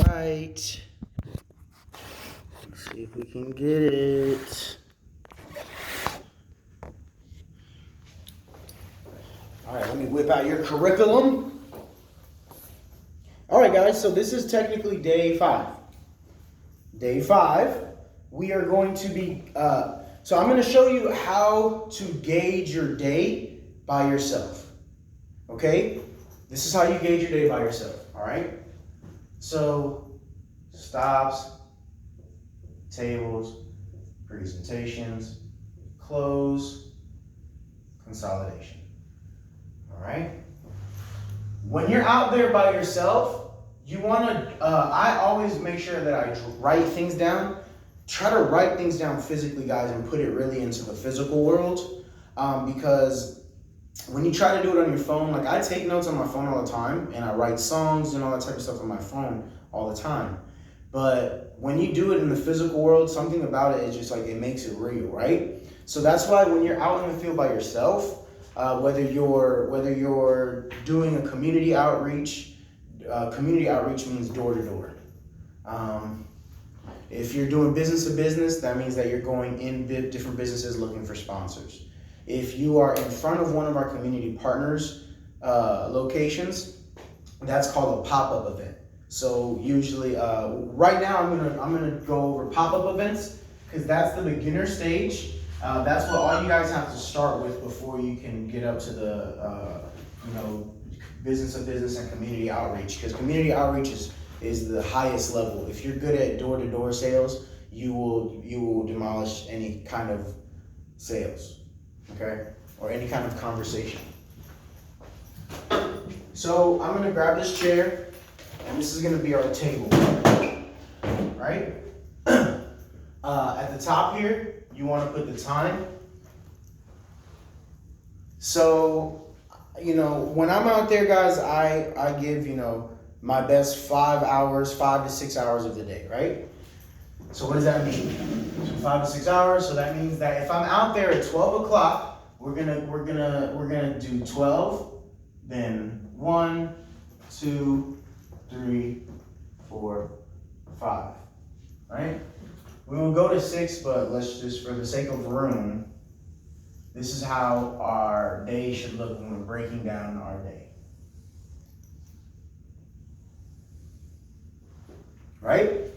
right. Let's see if we can get it. All right, let me whip out your curriculum. All right, guys, so this is technically day 5. Day 5, we are going to be, so I'm going to show you how to gauge your day by yourself. Okay? This is how you gauge your day by yourself. All right? So, stops, tables, presentations, close, consolidation. All right? When you're out there by yourself, you want to, I always make sure that I write things down. Try to write things down physically, guys, and put it really into the physical world. Because when you try to do it on your phone, like I take notes on my phone all the time, and I write songs and all that type of stuff on my phone all the time. But when you do it in the physical world, something about it is just like it makes it real, right? So that's why when you're out in the field by yourself, whether you're doing a community outreach means door to door. If you're doing business to business, that means that you're going in different businesses looking for sponsors. If you are in front of one of our community partners locations, that's called a pop-up event. So usually, right now I'm gonna go over pop-up events because that's the beginner stage. That's what all you guys have to start with before you can get up to the business to business and community outreach. Because community outreach is the highest level. If you're good at door-to-door sales, you will demolish any kind of sales, okay, or any kind of conversation. So I'm gonna grab this chair, and this is gonna be our table, right? At the top here, you want to put the time. So, when I'm out there, guys, I give, my best 5 to 6 hours of the day, right? So what does that mean? So 5 to 6 hours. So that means that if I'm out there at 12 o'clock, we're gonna do 12, then 1, 2, 3, 4, 5, right? We will go to 6, but let's just, for the sake of room, this is how our day should look when we're breaking down our day. Right?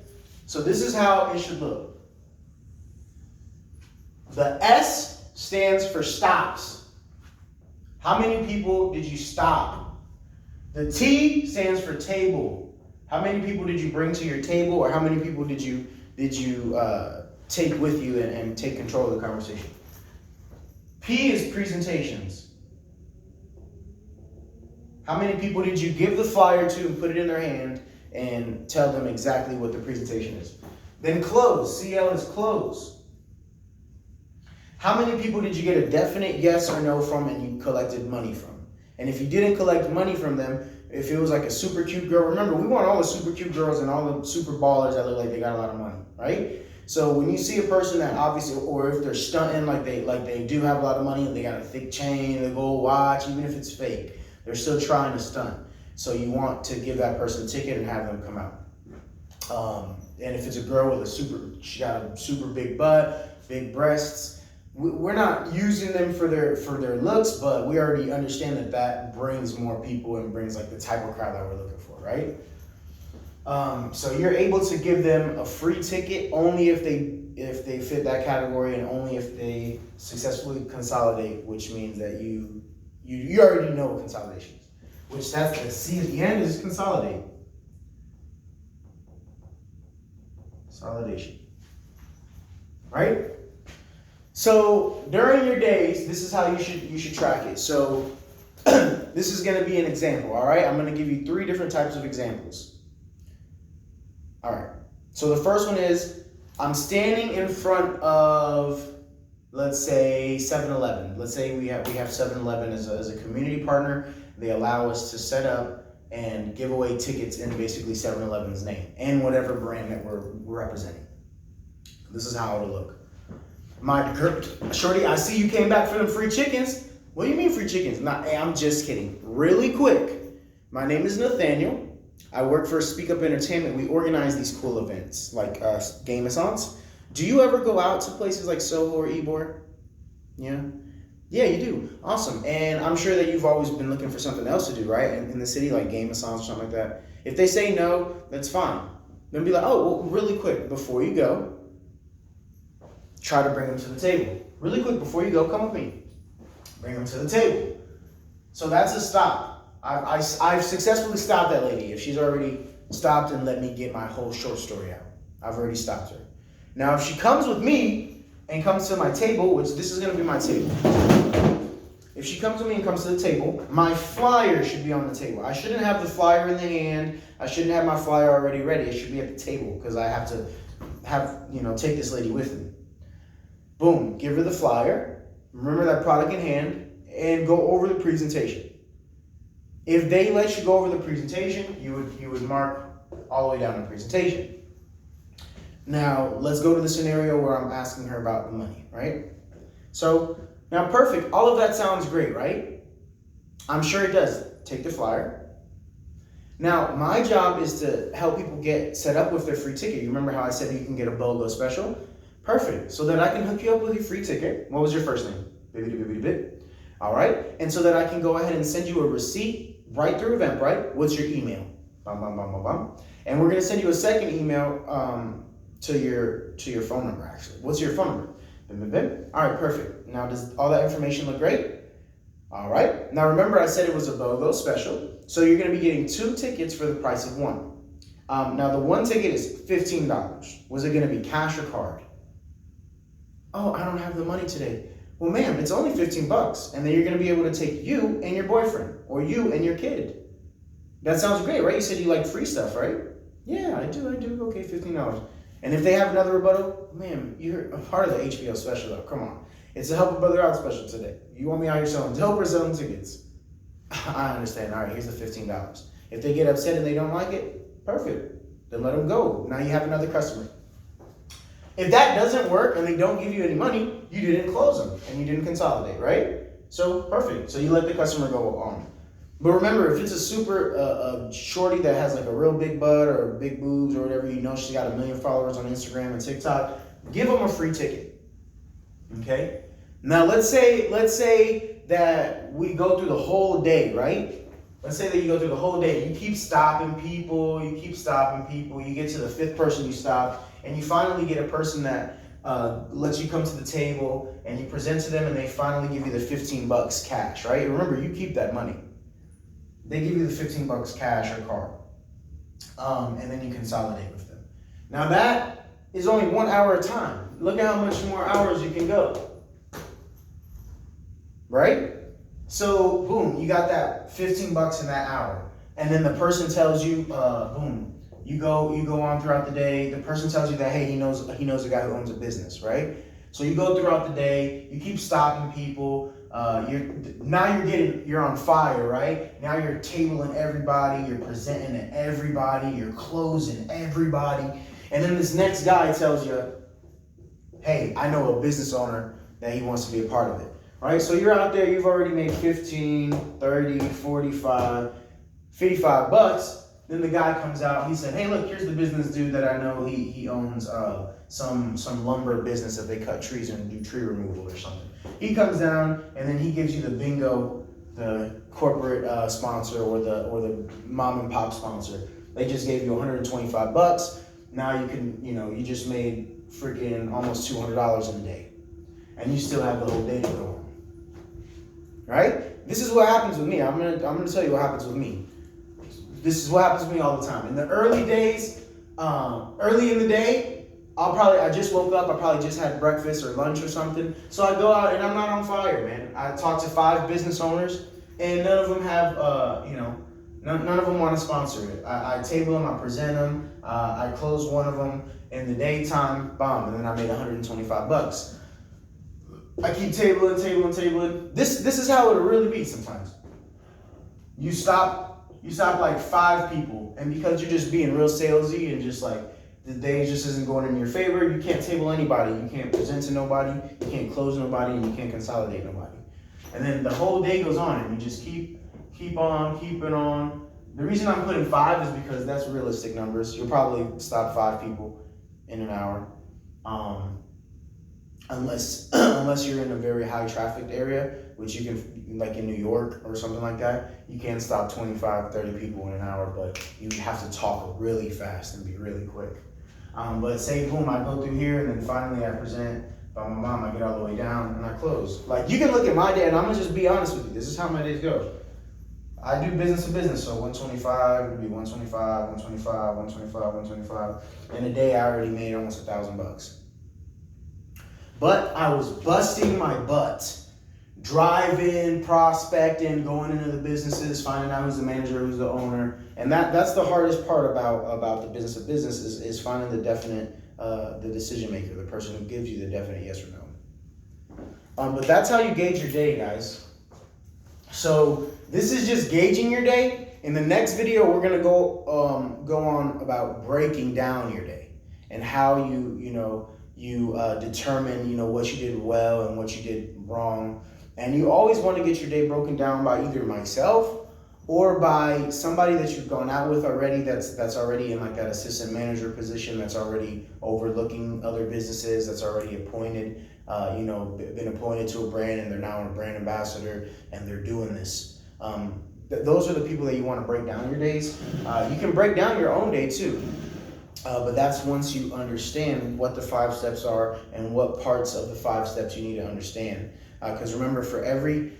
So this is how it should look. The S stands for stops. How many people did you stop? The T stands for table. How many people did you bring to your table, or how many people did you take with you and take control of the conversation? P is presentations. How many people did you give the flyer to and put it in their hand and tell them exactly what the presentation is? Then close. CL is close. How many people did you get a definite yes or no from and you collected money from? And if you didn't collect money from them, if it was like a super cute girl, remember, we want all the super cute girls and all the super ballers that look like they got a lot of money, right? So when you see a person that obviously, or if they're stunting like they do have a lot of money and they got a thick chain, a gold watch, even if it's fake, they're still trying to stunt. So you want to give that person a ticket and have them come out. And if it's a girl with she got a super big butt, big breasts, we're not using them for their looks, but we already understand that brings more people and brings like the type of crowd that we're looking for, right? So you're able to give them a free ticket only if they fit that category and only if they successfully consolidate, which means that you already know what consolidation is, which that's the C at the end is consolidate. Consolidation, right? So during your days, this is how you should track it. So this is going to be an example, all right? I'm going to give you 3 different types of examples. All right. So the first one is I'm standing in front of, let's say, 7-Eleven. Let's say we have 7-Eleven as a community partner. They allow us to set up and give away tickets in basically 7-Eleven's name and whatever brand that we're representing. This is how it'll look. Shorty, I see you came back for them free chickens. What do you mean free chickens? Nah, hey, I'm just kidding. Really quick. My name is Nathaniel. I work for Speak Up Entertainment. We organize these cool events like game-a-thons. Do you ever go out to places like Soho or Ybor? Yeah? Yeah, you do. Awesome. And I'm sure that you've always been looking for something else to do, right? In the city, like game-a-thons or something like that. If they say no, that's fine. Then be like, oh, well, really quick, before you go, try to bring them to the table. Really quick, before you go, come with me. Bring them to the table. So that's a stop. I've successfully stopped that lady. If she's already stopped and let me get my whole short story out, I've already stopped her. Now, if she comes with me and comes to my table, which this is going to be my table. If she comes with me and comes to the table, my flyer should be on the table. I shouldn't have the flyer in the hand. I shouldn't have my flyer already ready. It should be at the table because I have to take this lady with me. Boom, give her the flyer. Remember that product in hand and go over the presentation. If they let you go over the presentation, you would mark all the way down the presentation. Now, let's go to the scenario where I'm asking her about the money, right? So, now perfect. All of that sounds great, right? I'm sure it does. Take the flyer. Now, my job is to help people get set up with their free ticket. You remember how I said you can get a BOGO special? Perfect. So that I can hook you up with your free ticket. What was your first name? Bibbidi. All right. And so that I can go ahead and send you a receipt right through Eventbrite. What's your email? Bum, bum, bum, bum, bum. And we're going to send you a second email to your phone number, actually. What's your phone number? Bim, bim, bim. All right, perfect. Now, does all that information look great? All right. Now, remember I said it was a BOGO special. So you're going to be getting 2 tickets for the price of 1. Now, the 1 ticket is $15. Was it going to be cash or card? Oh, I don't have the money today. Well, ma'am, it's only $15. And then you're going to be able to take you and your boyfriend or you and your kid. That sounds great, right? You said you like free stuff, right? Yeah, I do. Okay, $15. And if they have another rebuttal, ma'am, you're a part of the HBO special, though. Come on. It's a Help a Brother Out special today. You want me out here selling dope or selling tickets? I understand. All right, here's the $15. If they get upset and they don't like it, perfect. Then let them go. Now you have another customer. If that doesn't work and they don't give you any money, you didn't close them and you didn't consolidate, right? So perfect. So you let the customer go on. But remember, if it's a super shorty that has like a real big butt or big boobs or whatever, you know she's got 1 million followers on Instagram and TikTok, give them a free ticket. Okay? Now let's say that we go through the whole day, right? Let's say that you go through the whole day. You keep stopping people. You get to the 5th person you stop, and you finally get a person that lets you come to the table, and you present to them, and they finally give you the $15 cash, right? Remember, you keep that money. They give you the $15 cash or card, and then you consolidate with them. Now that is only 1 hour at a time. Look at how much more hours you can go, right? So boom, you got that $15 in that hour, and then the person tells you, boom, you go on throughout the day. The person tells you that hey, he knows a guy who owns a business, right? So you go throughout the day. You keep stopping people. You're on fire, right? Now you're tabling everybody, you're presenting to everybody, you're closing everybody. And then this next guy tells you, hey, I know a business owner that he wants to be a part of it, right? So you're out there, you've already made 15, 30, 45, $55. Then the guy comes out, he said, hey, look, here's the business dude that I know, he owns some lumber business that they cut trees and do tree removal or something. He comes down and then he gives you the bingo, the corporate sponsor or the mom and pop sponsor. They just gave you $125. Now you just made freaking almost $200 in a day. And you still have the whole day to go on. Right? This is what happens with me. I'm gonna tell you what happens with me. This is what happens to me all the time. In the early days, early in the day, I just woke up, I probably just had breakfast or lunch or something. So I go out and I'm not on fire, man. I talk to 5 business owners and none of them have, none of them want to sponsor it. I table them, I present them, I close one of them in the daytime, bomb, and then I made $125. I keep tabling. This is how it'll really be sometimes. You stop like 5 people, and because you're just being real salesy and just like the day just isn't going in your favor, you can't table anybody, you can't present to nobody, you can't close nobody, and you can't consolidate nobody. And then the whole day goes on, and you just keep on keeping on. The reason I'm putting 5 is because that's realistic numbers. You'll probably stop 5 people in an hour. Unless you're in a very high trafficked area, which you can, like in New York or something like that, you can stop 25, 30 people in an hour, but you have to talk really fast and be really quick. But say, boom, I go through here and then finally I present by my mom, I get all the way down and I close. Like, you can look at my day, and I'm gonna just be honest with you. This is how my days go. I do business to business, so 125 would be 125, 125, 125, 125. In a day, I already made almost $1,000. But I was busting my butt, driving, prospecting, going into the businesses, finding out who's the manager, who's the owner, and that's the hardest part about the business of business is finding the definite, the decision maker, the person who gives you the definite yes or no. But that's how you gauge your day, guys. So this is just gauging your day. In the next video, we're gonna go on about breaking down your day and how you determine what you did well and what you did wrong. And you always want to get your day broken down by either myself or by somebody that you've gone out with already that's already in like that assistant manager position, that's already overlooking other businesses, that's already appointed, been appointed to a brand, and they're now a brand ambassador and they're doing this. Those are the people that you want to break down your days. You can break down your own day too. But that's once you understand what the 5 steps are and what parts of the 5 steps you need to understand. Because remember, for every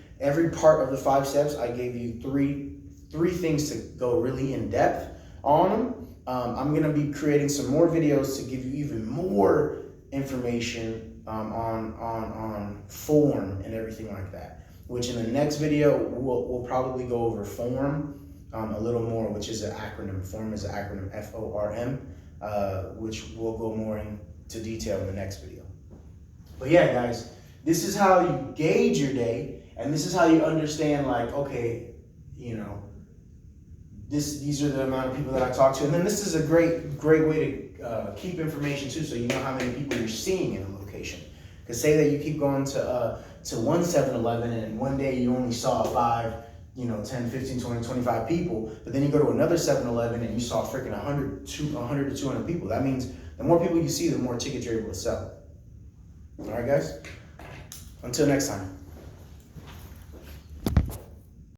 part of the 5 steps, I gave you three things to go really in depth on them. I'm going to be creating some more videos to give you even more information on form and everything like that. Which in the next video, we'll probably go over form a little more, which is an acronym. Form is an acronym, FORM. Which we'll go more into detail in the next video. But yeah, guys, this is how you gauge your day, and this is how you understand, like, okay, these are the amount of people that I talk to, and then this is a great way to keep information too, so you know how many people you're seeing in a location. Because say that you keep going to one 7-Eleven, and one day you only saw 5, 10, 15, 20, 25 people, but then you go to another 7-Eleven and you saw freaking 100 to 200 people. That means the more people you see, the more tickets you're able to sell. All right, guys? Until next time.